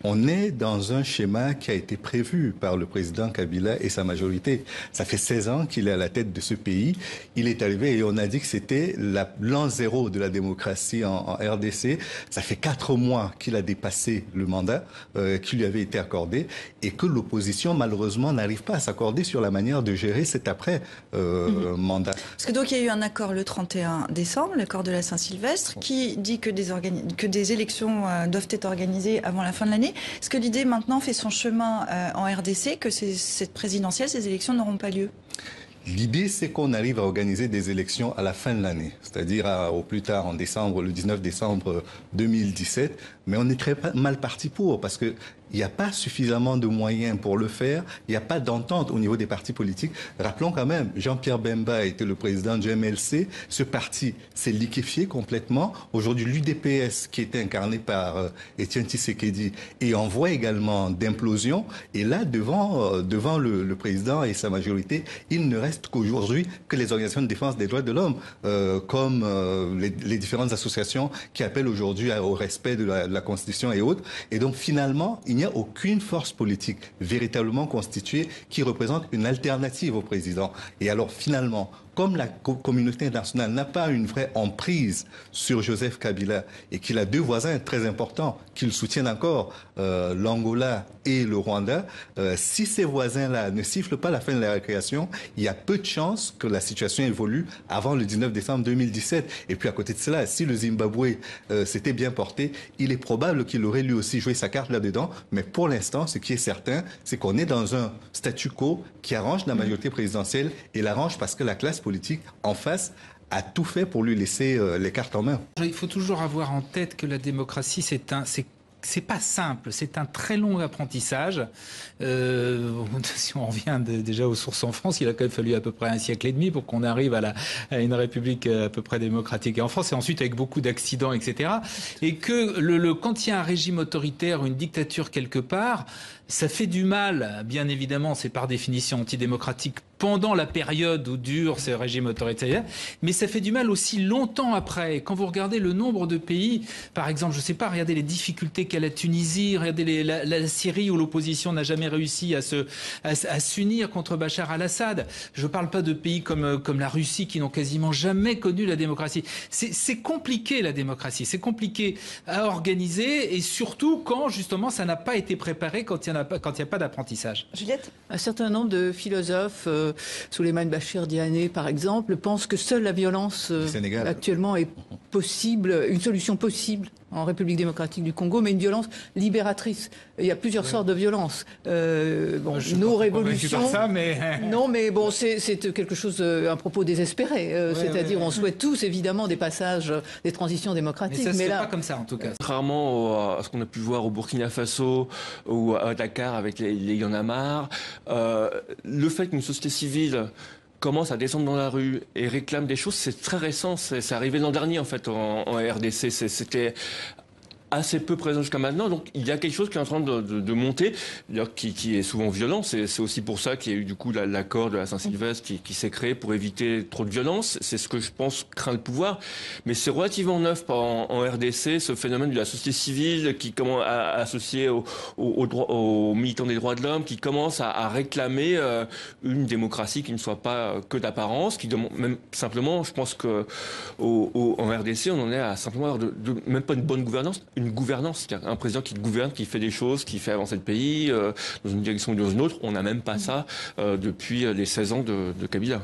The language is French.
On est dans un schéma qui a été prévu par le président Kabila et sa majorité. Ça fait 16 ans qu'il est à la tête de ce pays. Il est arrivé et on a dit que c'était l'an zéro de la démocratie en RDC. Ça fait 4 mois qu'il a dépassé le mandat qui lui avait été accordé et que l'opposition, malheureusement, n'arrive pas à s'accorder sur la manière de gérer cet après-mandat. Parce que donc il y a eu un accord le 31 décembre, l'accord de la Saint-Sylvestre, qui dit que des élections doivent être organisées avant la fin de l'année. Est-ce que l'idée maintenant fait son chemin en RDC, que cette présidentielle, ces élections n'auront pas lieu? L'idée, c'est qu'on arrive à organiser des élections à la fin de l'année, c'est-à-dire au plus tard en décembre, le 19 décembre 2017. Mais on est très mal parti parce que il n'y a pas suffisamment de moyens pour le faire. Il n'y a pas d'entente au niveau des partis politiques. Rappelons quand même, Jean-Pierre Bemba était le président du MLC. Ce parti s'est liquéfié complètement. Aujourd'hui, l'UDPS, qui était incarné par Étienne Tshisekedi, est en voie également d'implosion. Et là, devant le président et sa majorité, il ne reste qu'aujourd'hui que les organisations de défense des droits de l'homme, comme les différentes associations qui appellent aujourd'hui au respect de la Constitution et autres. Et donc, finalement, il n'y a aucune force politique véritablement constituée qui représente une alternative au président. Et alors, finalement, comme la communauté internationale n'a pas une vraie emprise sur Joseph Kabila et qu'il a 2 voisins très importants qui le soutiennent encore, l'Angola et le Rwanda, si ces voisins-là ne sifflent pas la fin de la récréation, il y a peu de chances que la situation évolue avant le 19 décembre 2017. Et puis à côté de cela, si le Zimbabwe s'était bien porté, il est probable qu'il aurait lui aussi joué sa carte là-dedans. Mais pour l'instant, ce qui est certain, c'est qu'on est dans un statu quo qui arrange la majorité présidentielle et l'arrange parce que la classe politique en face a tout fait pour lui laisser les cartes en main. Il faut toujours avoir en tête que la démocratie, c'est pas simple, c'est un très long apprentissage. Si on revient déjà aux sources en France, il a quand même fallu à peu près 1 siècle et demi pour qu'on arrive à une république à peu près démocratique en France, et ensuite avec beaucoup d'accidents, etc. Et que quand il y a un régime autoritaire, une dictature quelque part, ça fait du mal, bien évidemment, c'est par définition antidémocratique pendant la période où dure ce régime autoritaire, mais ça fait du mal aussi longtemps après. Quand vous regardez le nombre de pays, par exemple, je ne sais pas, regardez les difficultés qu'a la Tunisie, regardez la Syrie où l'opposition n'a jamais réussi à s'unir contre Bachar al-Assad. Je ne parle pas de pays comme la Russie qui n'ont quasiment jamais connu la démocratie. C'est compliqué la démocratie, c'est compliqué à organiser, et surtout quand justement ça n'a pas été préparé, quand il n'y a pas d'apprentissage. Juliette ? Un certain nombre de philosophes, Souleymane Bachir Diané par exemple, pensent que seule la violence actuellement est possible, une solution possible en République démocratique du Congo, mais une violence libératrice. Il y a plusieurs sortes de violences. Nos révolutions... Ça, mais... Non, mais bon, c'est quelque chose, un propos désespéré. C'est-à-dire, on souhaite tous, évidemment, des passages, des transitions démocratiques. Mais ça se fait pas comme ça, en tout cas. Contrairement à ce qu'on a pu voir au Burkina Faso ou à Dakar avec les Y en a marre, le fait qu'une société civile commence à descendre dans la rue et réclame des choses, c'est très récent. C'est arrivé l'an dernier, en fait, en RDC. C'était assez peu présent jusqu'à maintenant, donc il y a quelque chose qui est en train de monter, qui est souvent violent. C'est aussi pour ça qu'il y a eu du coup l'accord de la Saint-Sylvestre qui s'est créé pour éviter trop de violence. C'est ce que je pense craint le pouvoir, mais c'est relativement neuf en RDC, ce phénomène de la société civile qui commence à associer aux militants des droits de l'homme, qui commence à réclamer une démocratie qui ne soit pas que d'apparence, qui demande même simplement, je pense que en RDC on en est à simplement avoir même pas une bonne gouvernance, une gouvernance, un président qui gouverne, qui fait des choses, qui fait avancer le pays dans une direction ou dans une autre. On n'a même pas ça depuis les 16 ans de Kabila.